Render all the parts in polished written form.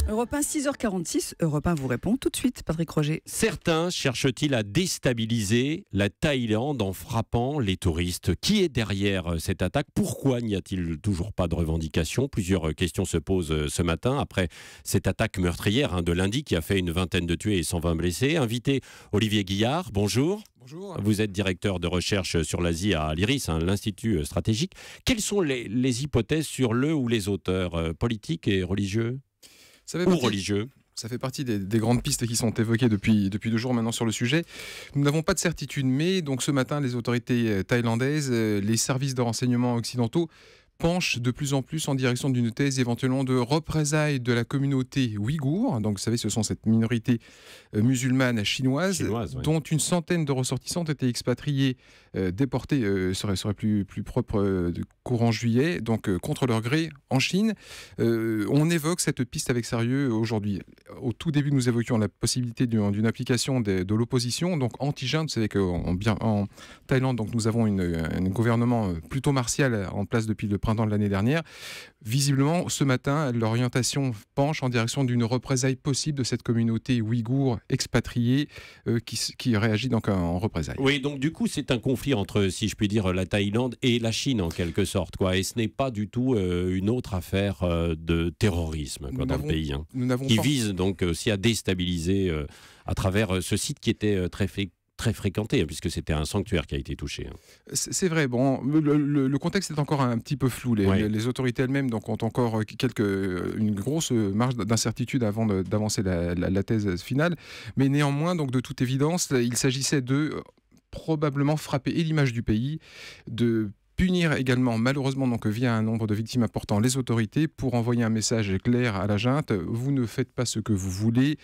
Europe 1, 6h46, Europe 1 vous répond tout de suite, Patrick Roger. Certains cherchent-ils à déstabiliser la Thaïlande en frappant les touristes? Qui est derrière cette attaque? Pourquoi n'y a-t-il toujours pas de revendication? Plusieurs questions se posent ce matin après cette attaque meurtrière de lundi qui a fait une vingtaine de tués et 120 blessés. Invité Olivier Guillard, bonjour. Bonjour. Vous êtes directeur de recherche sur l'Asie à l'IRIS, l'Institut stratégique. Quelles sont les hypothèses sur le ou les auteurs politiques et religieux? Religieux. Ça fait partie des grandes pistes qui sont évoquées depuis 2 jours maintenant sur le sujet. Nous n'avons pas de certitude, mais donc ce matin, les autorités thaïlandaises, les services de renseignement occidentaux penchent de plus en plus en direction d'une thèse éventuellement de représailles de la communauté ouïghour. Donc vous savez, ce sont cette minorité musulmane chinoise oui. Dont une centaine de ressortissants ont été expatriés, déportés, serait plus propre, courant juillet, donc contre leur gré en Chine. On évoque cette piste avec sérieux aujourd'hui. Au tout début, nous évoquions la possibilité d'une application de l'opposition, donc anti-junte. Vous savez qu'en Thaïlande, donc, nous avons un gouvernement plutôt martial en place depuis le printemps de l'année dernière. Visiblement, ce matin, l'orientation penche en direction d'une représaille possible de cette communauté ouïghour expatriée qui réagit donc en représailles. Oui, donc du coup, c'est un conflit entre, si je puis dire, la Thaïlande et la Chine en quelque sorte, quoi. Et ce n'est pas du tout une autre affaire de terrorisme dans le pays, qui vise donc aussi à déstabiliser à travers ce site qui était très fréquenté, puisque c'était un sanctuaire qui a été touché. C'est vrai. Bon, le contexte est encore un petit peu flou. Les autorités elles-mêmes donc, ont encore une grosse marge d'incertitude avant d'avancer la thèse finale. Mais néanmoins, donc, de toute évidence, il s'agissait de probablement frapper l'image du pays, de punir également, malheureusement, donc via un nombre de victimes important, les autorités pour envoyer un message clair à la junte. Vous ne faites pas ce que vous voulez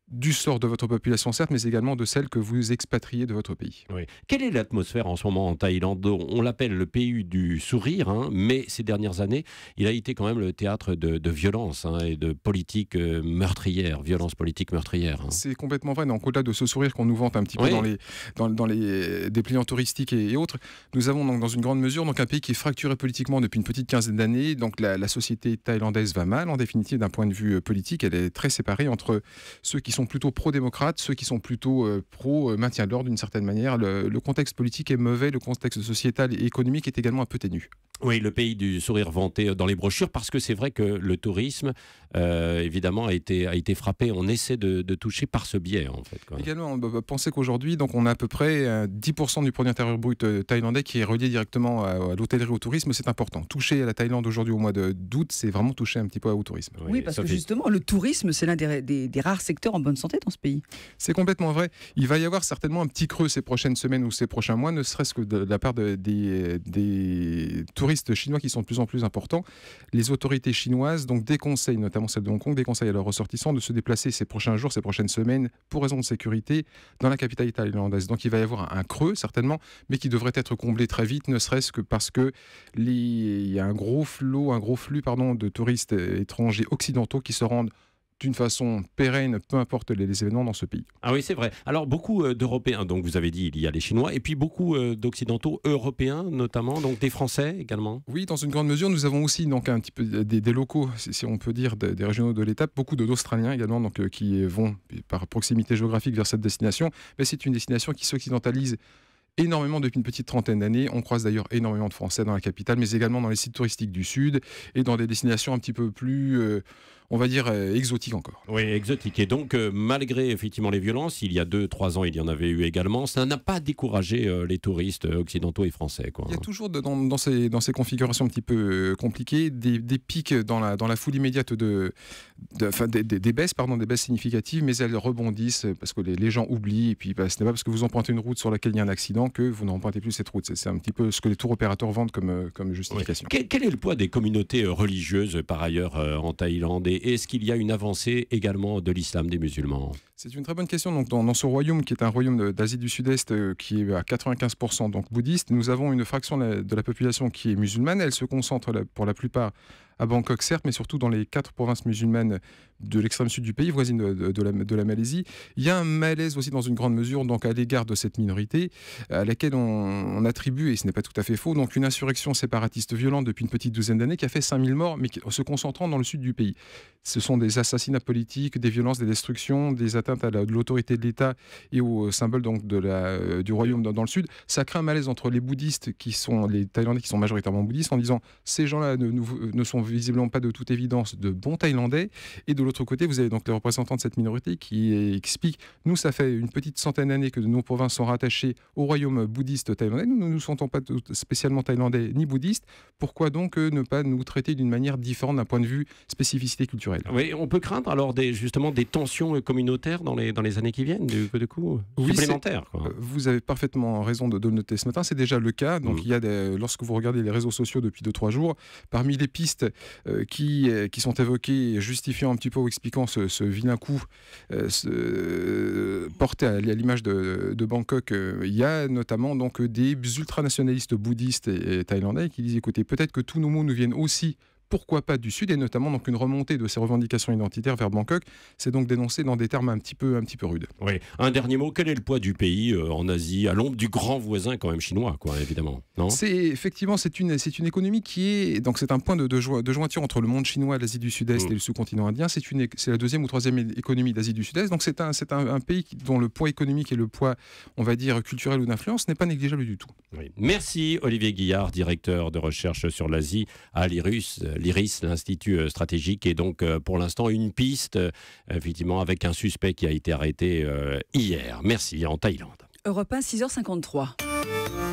du sort de votre population, certes, mais également de celle que vous expatriez de votre pays. Oui. Quelle est l'atmosphère en ce moment en Thaïlande? On l'appelle le pays du sourire, mais ces dernières années, il a été quand même le théâtre de violences et de politiques meurtrières, violences politiques meurtrières. C'est complètement vrai. Donc, au-delà de ce sourire qu'on nous vante un petit peu dans les dépliants touristiques et autres, nous avons donc, dans une grande mesure donc, un pays qui est fracturé politiquement depuis une petite quinzaine d'années. Donc la société thaïlandaise va mal, en définitive, d'un point de vue politique. Elle est très séparée entre ceux qui sont plutôt pro-démocrates, ceux qui sont plutôt pro-maintien de l'ordre d'une certaine manière. Le contexte politique est mauvais, le contexte sociétal et économique est également un peu ténu. Oui, le pays du sourire vanté dans les brochures, parce que c'est vrai que le tourisme, évidemment, a été frappé. On essaie de toucher par ce biais, en fait. Également, pensez qu'aujourd'hui, donc, on a à peu près 10% du produit intérieur brut thaïlandais qui est relié directement à l'hôtellerie, au tourisme. C'est important. Toucher à la Thaïlande aujourd'hui au mois d'août, c'est vraiment toucher un petit peu au tourisme. Oui, parce que justement, le tourisme, c'est l'un des rares secteurs en bonne santé dans ce pays. C'est complètement vrai. Il va y avoir certainement un petit creux ces prochaines semaines ou ces prochains mois, ne serait-ce que de la part des touristes chinois qui sont de plus en plus importants. Les autorités chinoises donc déconseillent, notamment celle de Hong Kong, déconseillent à leurs ressortissants de se déplacer ces prochains jours, ces prochaines semaines, pour raison de sécurité, dans la capitale thaïlandaise. Donc il va y avoir un creux, certainement, mais qui devrait être comblé très vite, ne serait-ce que parce que il y a un gros flux de touristes étrangers occidentaux qui se rendent d'une façon pérenne, peu importe les événements dans ce pays. Ah oui, c'est vrai. Alors, beaucoup d'Européens, donc vous avez dit, il y a les Chinois, et puis beaucoup d'Occidentaux, Européens notamment, donc des Français également. Oui, dans une grande mesure, nous avons aussi donc, un petit peu des locaux, si on peut dire, des régionaux de l'État, beaucoup d'Australiens également, donc, qui vont par proximité géographique vers cette destination. Mais c'est une destination qui s'occidentalise énormément depuis une petite trentaine d'années. On croise d'ailleurs énormément de Français dans la capitale, mais également dans les sites touristiques du Sud et dans des destinations un petit peu plus, on va dire, exotiques encore. Oui, exotiques. Et donc, malgré effectivement les violences, il y a 2-3 ans, il y en avait eu également, ça n'a pas découragé les touristes occidentaux et français, quoi. Il y a toujours dans ces configurations un petit peu compliquées des pics dans la foule immédiate des baisses significatives, mais elles rebondissent parce que les gens oublient, et puis ce n'est pas parce que vous empruntez une route sur laquelle il y a un accident que vous n'empruntez plus cette route. C'est un petit peu ce que les tours opérateurs vendent comme justification. Oui. Quel est le poids des communautés religieuses par ailleurs en Thaïlande, et est-ce qu'il y a une avancée également de l'islam des musulmans? C'est une très bonne question. Donc, dans ce royaume, qui est un royaume d'Asie du Sud-Est, qui est à 95% donc bouddhiste, nous avons une fraction de la population qui est musulmane. Elle se concentre pour la plupart à Bangkok, certes, mais surtout dans les 4 provinces musulmanes de l'extrême sud du pays, voisine de la Malaisie. Il y a un malaise aussi dans une grande mesure donc à l'égard de cette minorité, à laquelle on attribue, et ce n'est pas tout à fait faux, donc une insurrection séparatiste violente depuis une petite douzaine d'années qui a fait 5000 morts, mais se concentrant dans le sud du pays. Ce sont des assassinats politiques, des violences, des destructions, des atteintes à l'autorité de l'État et aux symboles donc du royaume dans le sud. Ça crée un malaise entre les bouddhistes, les Thaïlandais qui sont majoritairement bouddhistes, en disant ces gens-là ne sont visiblement pas de toute évidence de bons Thaïlandais, et de l'autre côté vous avez donc les représentants de cette minorité qui expliquent: nous, ça fait une petite centaine d'années que nos provinces sont rattachées au royaume bouddhiste thaïlandais, nous ne nous sentons pas spécialement thaïlandais ni bouddhistes, pourquoi donc ne pas nous traiter d'une manière différente d'un point de vue spécificité culturelle? Oui, on peut craindre alors justement des tensions communautaires dans les années qui viennent, du coup, supplémentaires, quoi. Vous avez parfaitement raison de le noter ce matin, c'est déjà le cas. Donc il y a lorsque vous regardez les réseaux sociaux depuis 2-3 jours, parmi les pistes qui sont évoquées, justifiant un petit peu ou expliquant ce vilain coup porté à l'image de Bangkok, il y a notamment donc des ultranationalistes bouddhistes et thaïlandais qui disent: écoutez, peut-être que tous nos mots nous viennent aussi, pourquoi pas, du Sud, et notamment donc une remontée de ces revendications identitaires vers Bangkok. C'est donc dénoncé dans des termes un petit peu rudes. Oui. Un dernier mot, quel est le poids du pays en Asie, à l'ombre du grand voisin quand même chinois, quoi, évidemment, non ? Effectivement, c'est une économie qui est... Donc c'est un point de jointure entre le monde chinois, l'Asie du Sud-Est et le sous-continent indien. C'est la deuxième ou troisième économie d'Asie du Sud-Est. Donc c'est un pays dont le poids économique et le poids, on va dire, culturel ou d'influence n'est pas négligeable du tout. Oui. Merci Olivier Guillard, directeur de recherche sur l'Asie à l'IRIS, l'Institut stratégique, et donc pour l'instant une piste, effectivement, avec un suspect qui a été arrêté hier. Merci, en Thaïlande. Europe 1, 6h53.